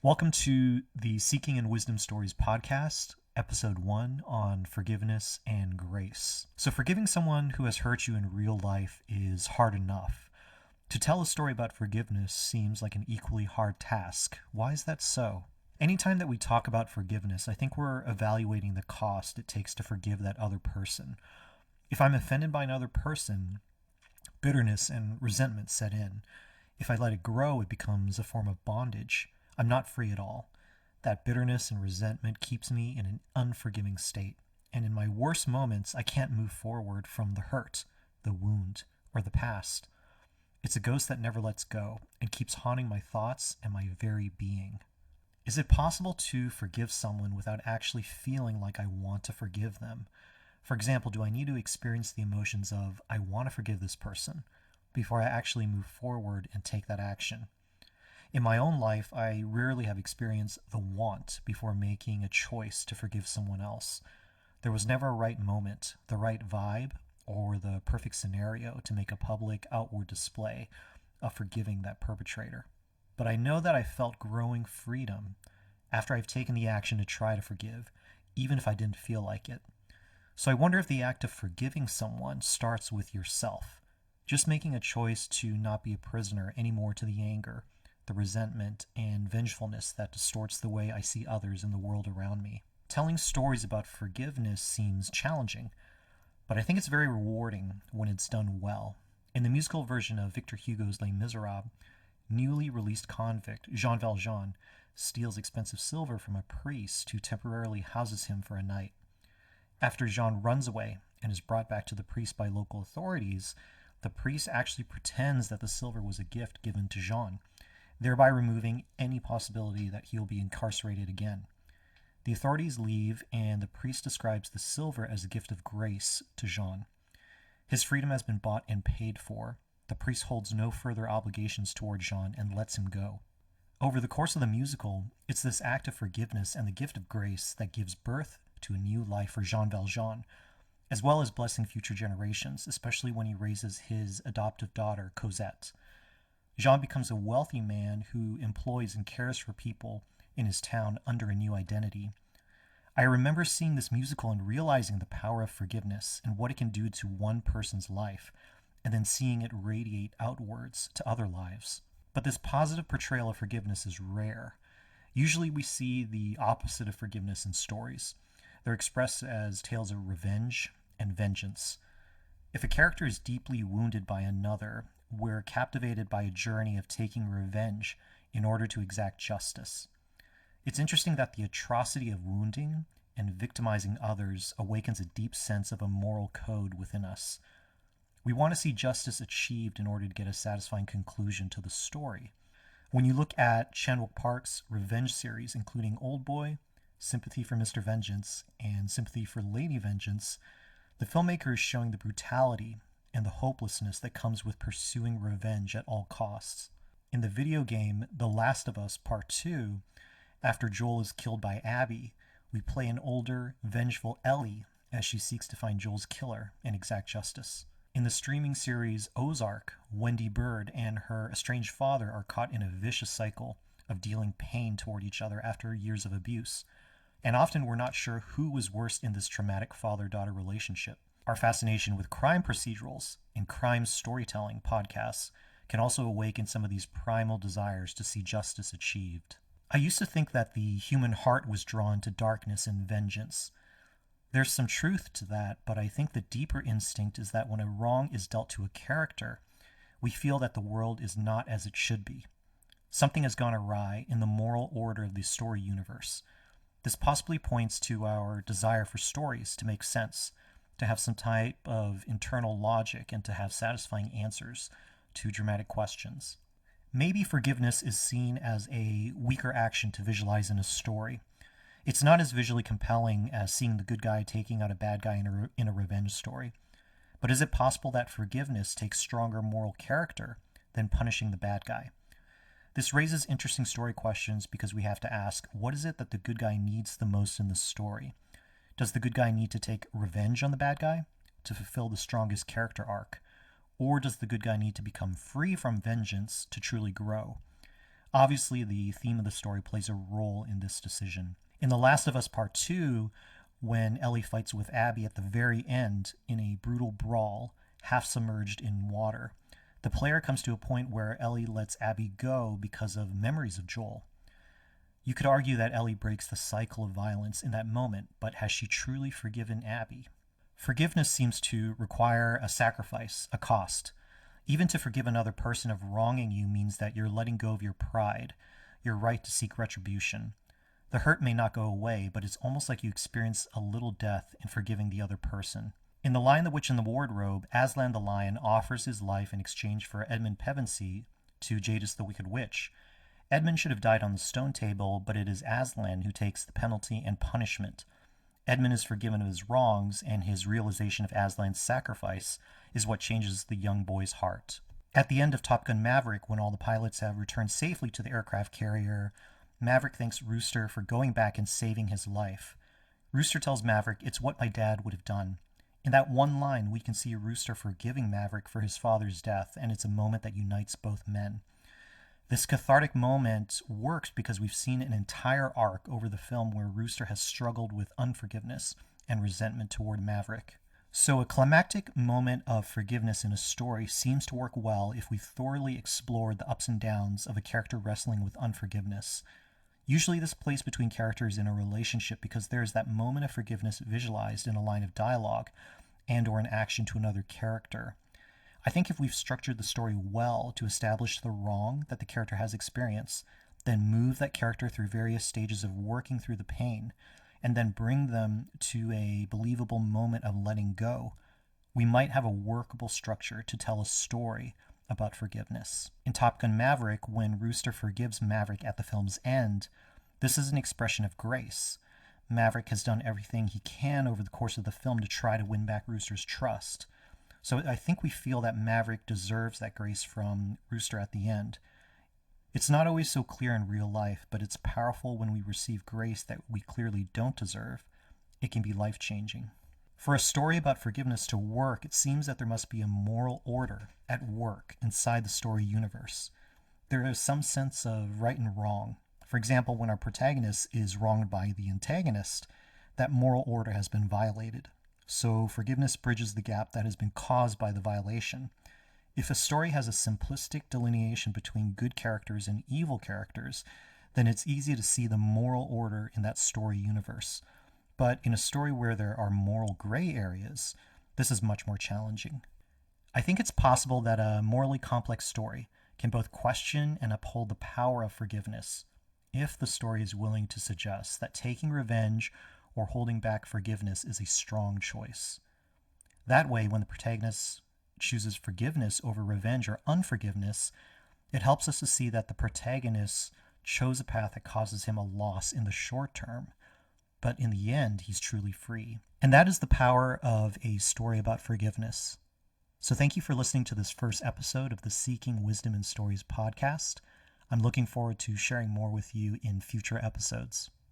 Welcome to the Seeking and Wisdom Stories podcast, episode 1 on forgiveness and grace. So, forgiving someone who has hurt you in real life is hard enough. To tell a story about forgiveness seems like an equally hard task. Why is that so? Anytime that we talk about forgiveness, I think we're evaluating the cost it takes to forgive that other person. If I'm offended by another person, bitterness and resentment set in. If I let it grow, it becomes a form of bondage. I'm not free at all. That bitterness and resentment keeps me in an unforgiving state. And in my worst moments, I can't move forward from the hurt, the wound, or the past. It's a ghost that never lets go and keeps haunting my thoughts and my very being. Is it possible to forgive someone without actually feeling like I want to forgive them? For example, do I need to experience the emotions of, I want to forgive this person, before I actually move forward and take that action? In my own life, I rarely have experienced the want before making a choice to forgive someone else. There was never a right moment, the right vibe, or the perfect scenario to make a public outward display of forgiving that perpetrator. But I know that I felt growing freedom after I've taken the action to try to forgive, even if I didn't feel like it. So I wonder if the act of forgiving someone starts with yourself, just making a choice to not be a prisoner anymore to the anger, the resentment, and vengefulness that distorts the way I see others in the world around me. Telling stories about forgiveness seems challenging, but I think it's very rewarding when it's done well. In the musical version of Victor Hugo's Les Miserables, newly released convict Jean Valjean steals expensive silver from a priest who temporarily houses him for a night. After Jean runs away and is brought back to the priest by local authorities, the priest actually pretends that the silver was a gift given to Jean, thereby removing any possibility that he'll be incarcerated again. The authorities leave, and the priest describes the silver as a gift of grace to Jean. His freedom has been bought and paid for. The priest holds no further obligations toward Jean and lets him go. Over the course of the musical, it's this act of forgiveness and the gift of grace that gives birth to a new life for Jean Valjean, as well as blessing future generations, especially when he raises his adoptive daughter, Cosette. Jean becomes a wealthy man who employs and cares for people in his town under a new identity. I remember seeing this musical and realizing the power of forgiveness and what it can do to one person's life, and then seeing it radiate outwards to other lives. But this positive portrayal of forgiveness is rare. Usually we see the opposite of forgiveness in stories. They're expressed as tales of revenge and vengeance. If a character is deeply wounded by another, we're captivated by a journey of taking revenge in order to exact justice. It's interesting that the atrocity of wounding and victimizing others awakens a deep sense of a moral code within us. We want to see justice achieved in order to get a satisfying conclusion to the story. When you look at Chan-wook Park's revenge series, including Old Boy, Sympathy for Mr. Vengeance, and Sympathy for Lady Vengeance, the filmmaker is showing the brutality and the hopelessness that comes with pursuing revenge at all costs. In the video game The Last of Us Part 2, after Joel is killed by Abby, we play an older, vengeful Ellie as she seeks to find Joel's killer and exact justice. In the streaming series Ozark, Wendy Bird and her estranged father are caught in a vicious cycle of dealing pain toward each other after years of abuse. And often we're not sure who was worst in this traumatic father-daughter relationship. Our fascination with crime procedurals and crime storytelling podcasts can also awaken some of these primal desires to see justice achieved. I used to think that the human heart was drawn to darkness and vengeance. There's some truth to that, but I think the deeper instinct is that when a wrong is dealt to a character, we feel that the world is not as it should be. Something has gone awry in the moral order of the story universe. This possibly points to our desire for stories to make sense, to have some type of internal logic, and to have satisfying answers to dramatic questions. Maybe forgiveness is seen as a weaker action to visualize in a story. It's not as visually compelling as seeing the good guy taking out a bad guy in a revenge story. But is it possible that forgiveness takes stronger moral character than punishing the bad guy? This raises interesting story questions because we have to ask, what is it that the good guy needs the most in the story? Does the good guy need to take revenge on the bad guy to fulfill the strongest character arc? Or does the good guy need to become free from vengeance to truly grow? Obviously, the theme of the story plays a role in this decision. In The Last of Us Part 2, when Ellie fights with Abby at the very end in a brutal brawl, half submerged in water, the player comes to a point where Ellie lets Abby go because of memories of Joel. You could argue that Ellie breaks the cycle of violence in that moment, but has she truly forgiven Abby? Forgiveness seems to require a sacrifice, a cost. Even to forgive another person of wronging you means that you're letting go of your pride, your right to seek retribution. The hurt may not go away, but it's almost like you experience a little death in forgiving the other person. In The Lion, the Witch, and the Wardrobe, Aslan the Lion offers his life in exchange for Edmund Pevensey to Jadis the Wicked Witch. Edmund should have died on the stone table, but it is Aslan who takes the penalty and punishment. Edmund is forgiven of his wrongs, and his realization of Aslan's sacrifice is what changes the young boy's heart. At the end of Top Gun Maverick, when all the pilots have returned safely to the aircraft carrier, Maverick thanks Rooster for going back and saving his life. Rooster tells Maverick, "It's what my dad would have done." In that one line, we can see Rooster forgiving Maverick for his father's death, and it's a moment that unites both men. This cathartic moment works because we've seen an entire arc over the film where Rooster has struggled with unforgiveness and resentment toward Maverick. So a climactic moment of forgiveness in a story seems to work well if we've thoroughly explored the ups and downs of a character wrestling with unforgiveness. Usually this plays between characters in a relationship because there is that moment of forgiveness visualized in a line of dialogue and or an action to another character. I think if we've structured the story well to establish the wrong that the character has experienced, then move that character through various stages of working through the pain, and then bring them to a believable moment of letting go, we might have a workable structure to tell a story about forgiveness. In Top Gun Maverick, when Rooster forgives Maverick at the film's end, this is an expression of grace. Maverick has done everything he can over the course of the film to try to win back Rooster's trust. So I think we feel that Maverick deserves that grace from Rooster at the end. It's not always so clear in real life, but it's powerful when we receive grace that we clearly don't deserve. It can be life-changing. For a story about forgiveness to work, it seems that there must be a moral order at work inside the story universe. There is some sense of right and wrong. For example, when our protagonist is wronged by the antagonist, that moral order has been violated. So forgiveness bridges the gap that has been caused by the violation. If a story has a simplistic delineation between good characters and evil characters, then it's easy to see the moral order in that story universe. But in a story where there are moral gray areas, this is much more challenging. I think it's possible that a morally complex story can both question and uphold the power of forgiveness, if the story is willing to suggest that taking revenge or holding back forgiveness is a strong choice. That way, when the protagonist chooses forgiveness over revenge or unforgiveness, it helps us to see that the protagonist chose a path that causes him a loss in the short term, but in the end, he's truly free. And that is the power of a story about forgiveness. So thank you for listening to this first episode of the Seeking Wisdom in Stories podcast. I'm looking forward to sharing more with you in future episodes.